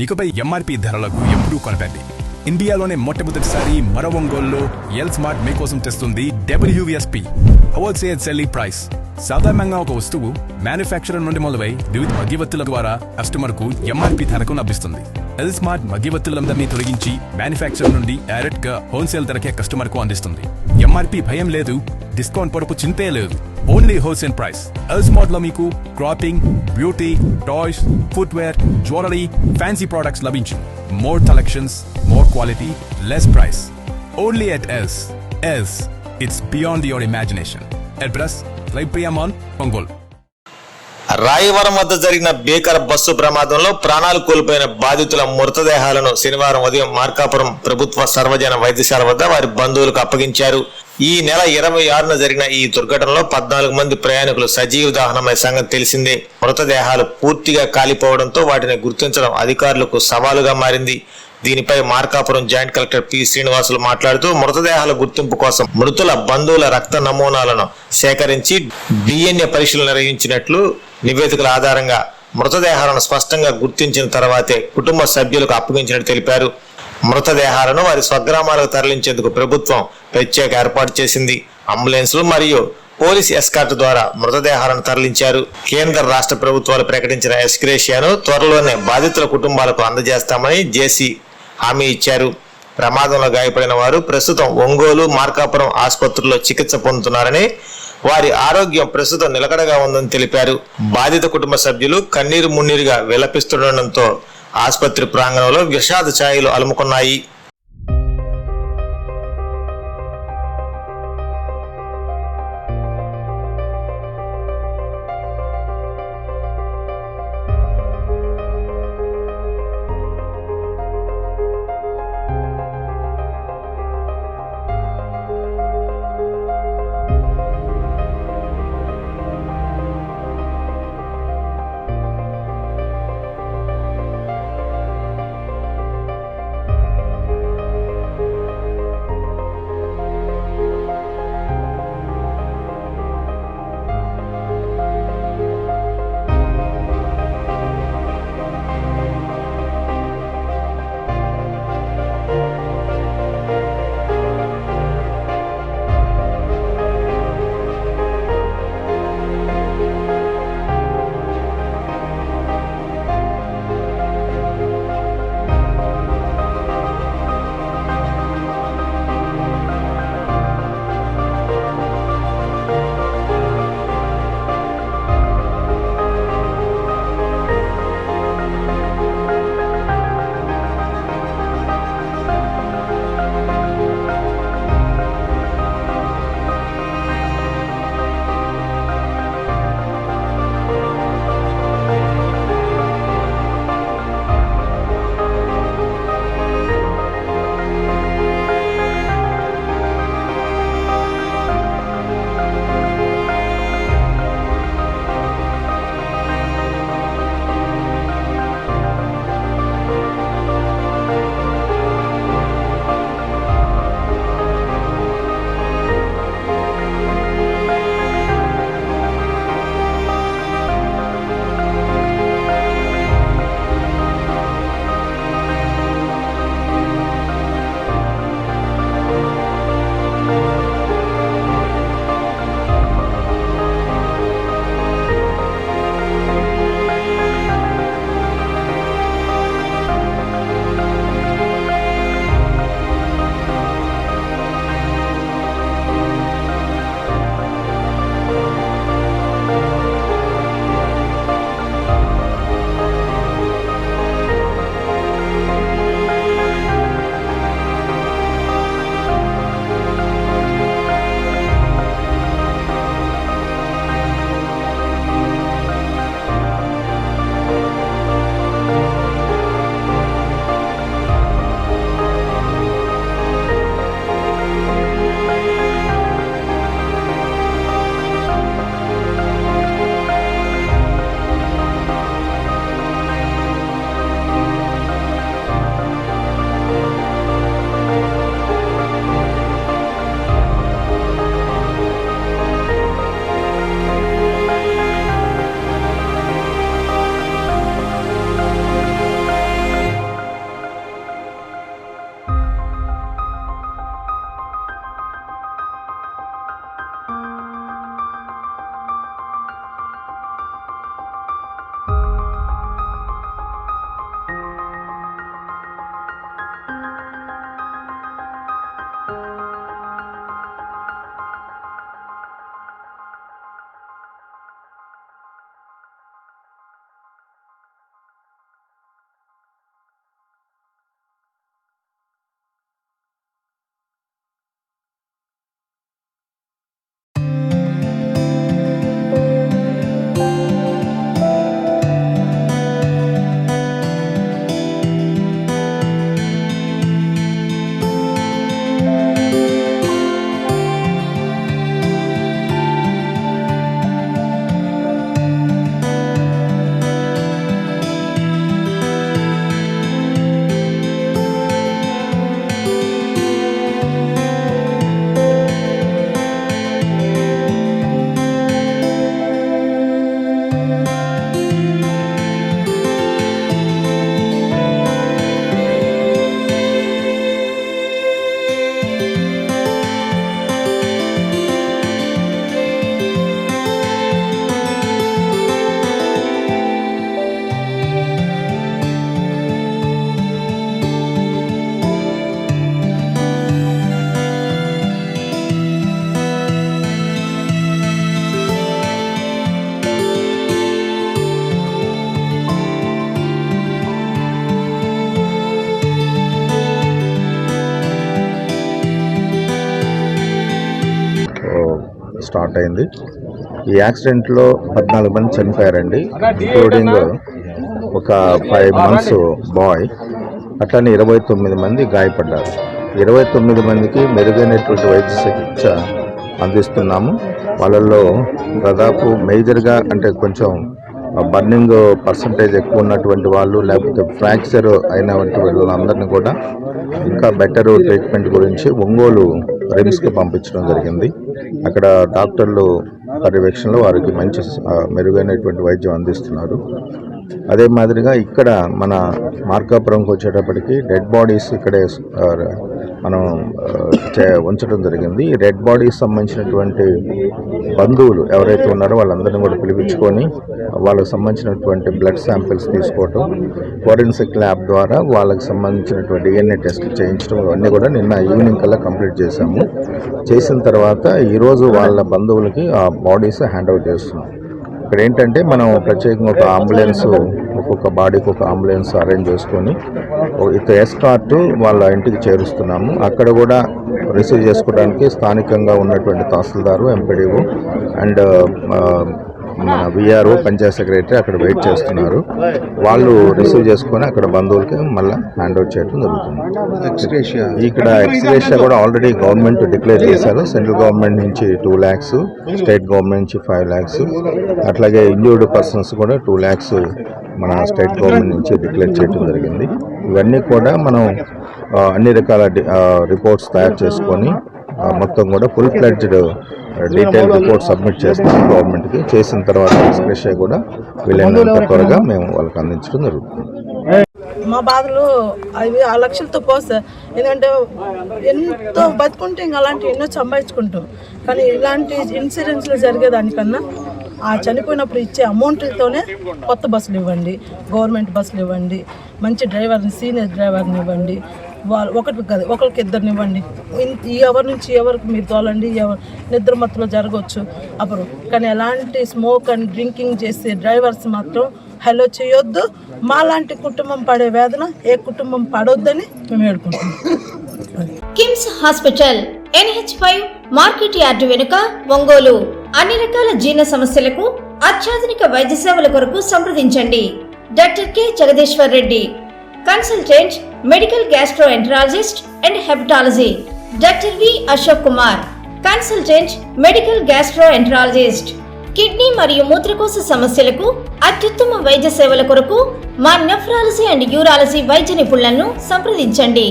ఇకపై ఎంఆర్పి ధరలకు ఎప్పుడూ కొనకండి. ఇండియాలోనే మొట్టమొదటిసారి మరో ఒంగోలులో ఎల్ స్మార్ట్ మీకోసం తెస్తుంది WSP హోల్సేల్ సెల్లింగ్ ప్రైస్. సాధారణంగా ఒక వస్తువు మ్యానుఫ్యాక్చరర్ నుండి మొదలై వివిధ మధ్యవర్తుల ద్వారా కస్టమర్ కు ఎంఆర్పి ధరకు లభిస్తుంది. ఎల్ స్మార్ట్ మధ్యవర్తులందరినీ తొలగించి మ్యానుఫ్యాక్చరర్ నుండి డైరెక్ట్ గా హోల్సేల్ ధరకే కస్టమర్ కు అందిస్తుంది. ఎంఆర్పి భయం లేదు, డిస్కౌంట్ పొరపు చింతే లేదు. Only wholesale price. L smart లో మీకు clothing, beauty, toys, footwear, jewellery, fancy products లభించు. More collections, more quality, less price. Only at L's. L's, it's beyond your imagination. Address Libria mall, Ongole. Rayavaram వద్ద జరిగిన భీకర బస్సు ప్రమాదంలో ప్రాణాలు కోల్పోయిన బాధితుల మృతదేహాలను శనివారం ఉదయం మార్కాపురం ప్రభుత్వ సర్వజన వైద్యశాల వద్ద వారి బంధువులకు అప్పగించారు. ఈ నెల 26న జరిగిన ఈ దుర్ఘటనలో 14 మంది ప్రయాణికులు సజీవ దహనమైన సంగతి తెలిసిందే. మృతదేహాలు పూర్తిగా కాలిపోవడంతో వాటిని గుర్తించడం అధికారులకు సవాలుగా మారింది. దీనిపై Markapuram joint collector P Srinivasulu మాట్లాడుతూ మృతదేహాల గుర్తింపు కోసం మృతుల బంధువుల రక్త నమూనాలను సేకరించి DNA పరీక్షలు నిర్వహించినట్లు నివేదికల ఆధారంగా మృతదేహాలను స్పష్టంగా గుర్తించిన తర్వాతే కుటుంబ సభ్యులకు అప్పగించినట్టు తెలిపారు. మృతదేహాలను వారి స్వగ్రామాలకు తరలించేందుకు ప్రభుత్వం ప్రత్యేక ఏర్పాటు చేసింది. అంబులెన్సులు మరియు పోలీస్ ఎస్కార్ట్ ద్వారా మృతదేహాలను తరలించారు. కేంద్ర రాష్ట్ర ప్రభుత్వాలు ప్రకటించిన ఎస్గ్రేషియాను త్వరలోనే బాధితుల కుటుంబాలకు అందజేస్తామని జేసీ హామీ ఇచ్చారు. ప్రమాదంలో గాయపడిన వారు ప్రస్తుతం ఒంగోలు, మార్కాపురం ఆసుపత్రుల్లో చికిత్స పొందుతున్నారని, వారి ఆరోగ్యం ప్రస్తుతం నిలకడగా ఉందని తెలిపారు. బాధిత కుటుంబ సభ్యులు కన్నీరు మున్నీరుగా విలపిస్తుండటంతో ఆసుపత్రి ప్రాంగణంలో విషాద ఛాయలు అలుముకున్నాయి. స్టార్ట్ అయింది. ఈ యాక్సిడెంట్లో 14 మంది చనిపోయారండి, ఇంక్లూడింగ్ ఒక 5 months బాయ్. అట్లనే 29 మంది గాయపడ్డారు. 29 మందికి మెరుగైనటువంటి వైద్య చికిత్స అందిస్తున్నాము. వాళ్ళల్లో దాదాపు మేజర్గా అంటే కొంచెం బర్నింగ్ పర్సంటేజ్ ఎక్కువ ఉన్నటువంటి వాళ్ళు, లేకపోతే ఫ్రాక్చర్ అయినటువంటి వాళ్ళందరినీ కూడా ఇంకా బెటర్ ట్రీట్మెంట్ గురించి ఒంగోలు రిమ్స్కి పంపించడం జరిగింది. అక్కడ డాక్టర్లు పర్యవేక్షణలో వారికి మంచి మెరుగైనటువంటి వైద్యం అందిస్తున్నారు. అదే మాదిరిగా ఇక్కడ మన మార్కాపురంకి వచ్చేటప్పటికి డెడ్ బాడీస్ ఇక్కడే మనం ఉంచడం జరిగింది. ఈ డెడ్ బాడీస్ సంబంధించినటువంటి బంధువులు ఎవరైతే ఉన్నారో వాళ్ళందరినీ కూడా పిలిపించుకొని వాళ్ళకి సంబంధించినటువంటి బ్లడ్ శాంపిల్స్ తీసుకోవటం, ఫోరెన్సిక్ ల్యాబ్ ద్వారా వాళ్ళకి సంబంధించినటువంటి DNA టెస్ట్లు చేయించడం, ఇవన్నీ కూడా నిన్న ఈవినింగ్ కల్లా కంప్లీట్ చేశాము. చేసిన తర్వాత ఈరోజు వాళ్ళ బంధువులకి ఆ బాడీస్ హ్యాండ్ ఓవర్ చేస్తున్నాం. ఇక్కడ ఏంటంటే మనం ప్రత్యేకంగా ఒక అంబులెన్స్, ఒక్కొక్క బాడీకి ఒక అంబులెన్స్ అరేంజ్ చేసుకొని ఎస్కార్ట్ వాళ్ళ ఇంటికి చేరుస్తున్నాము. అక్కడ కూడా రిసీవ్ చేసుకోవడానికి స్థానికంగా ఉన్నటువంటి తహసీల్దారు, ఎంపీడీఓ అండ్ మన విఆర్ఓ, పంచాయత్ సెక్రటరీ అక్కడ వెయిట్ చేస్తున్నారు. వాళ్ళు రిసీవ్ చేసుకొని అక్కడ బంధువులకి మళ్ళీ హ్యాండ్ ఓవర్ చేయడం జరుగుతుంది. ఇక్కడ ఎక్స్గ్రేషియా కూడా ఆల్రెడీ గవర్నమెంట్ డిక్లేర్ చేశారు. సెంట్రల్ గవర్నమెంట్ నుంచి 2 lakhs, స్టేట్ గవర్నమెంట్ నుంచి 5 lakhs, అట్లాగే ఇంజూర్డ్ పర్సన్స్ కూడా 2 lakhs మన స్టేట్ గవర్నమెంట్ నుంచి డిక్లేర్ చేయడం జరిగింది. ఇవన్నీ కూడా మనం అన్ని రకాల రిపోర్ట్స్ తయారు చేసుకొని మొత్తం కూడా full fledged detail report submit చేస్తాం గవర్నమెంట్కి. చేసిన తర్వాత ఎక్స్గ్రేషియా కూడా వీళ్ళైనంత త్వరగా మేము వాళ్ళకి అందించడం జరుగుతుంది. మా బాధలు అవి ఆ లక్షలతో పోస్తా, ఎందుకంటే ఎంతో బతుకుంటే ఇంకా అలాంటివి ఎన్నో సంపాదించుకుంటాం. కానీ ఇలాంటి ఇన్సిడెంట్స్లో జరిగేదానికన్నా ఆ చనిపోయినప్పుడు ఇచ్చే అమౌంట్లతోనే కొత్త బస్సులు ఇవ్వండి, గవర్నమెంట్ బస్సులు ఇవ్వండి, మంచి డ్రైవర్ని, సీనియర్ డ్రైవర్ని ఇవ్వండి. వాళ్ళు ఒకటి కాదు, ఒకరికి 2 ఇవ్వండి. ఈ ఎవరి నుంచి ఎవరికి మీరు తోలండి, నిద్ర మత్తులో జరగవచ్చు అప్పుడు. కానీ ఎలాంటి స్మోక్ అండ్ డ్రింకింగ్ చేసే డ్రైవర్స్ మాత్రం హలో చేయొద్దు. మాలాంటి కుటుంబం పడే వేదన ఏ కుటుంబం పడొద్దని మేము వేడుకుంటున్నాం. KIMS hospital, NH5 market yard వెనుక, ఒంగోలు. అన్ని రకాల జీర్ణ సమస్యలకు అత్యాధునిక వైద్య సేవల కొరకు సంప్రదించండి. Doctor K Jagadishwar Reddy, consultant, medical gastroenterologist and hepatology. Doctor V Ashok Kumar, consultant, medical gastroenterologist. Kidney మరియు మూత్రకోశ సమస్యలకు అత్యుత్తమ వైద్య సేవల కొరకు మా నెఫ్రాలజీ అండ్ యూరాలజీ వైద్య నిపుణులను సంప్రదించండి.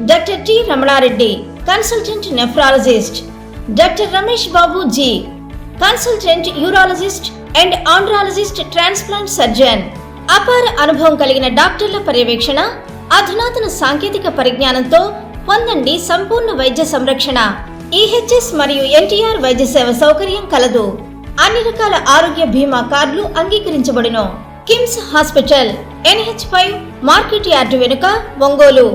Doctor T Ramanareddy, consultant nephrologist. Doctor Ramesh Babu ji, consultant urologist and andrologist, transplant surgeon. అపార అనుభవం కలిగిన డాక్టర్ల పర్యవేక్షణ, అధునాతన సాంకేతిక పరిజ్ఞానంతో పొందండి సంపూర్ణ వైద్య సంరక్షణ. EHS మరియు NTR వైద్య సేవ సౌకర్యం కలదు. అన్ని రకాల ఆరోగ్య బీమా కార్డులు అంగీకరించబడును. KIMS hospital, NH5 market yard వెనుక, ఒంగోలు.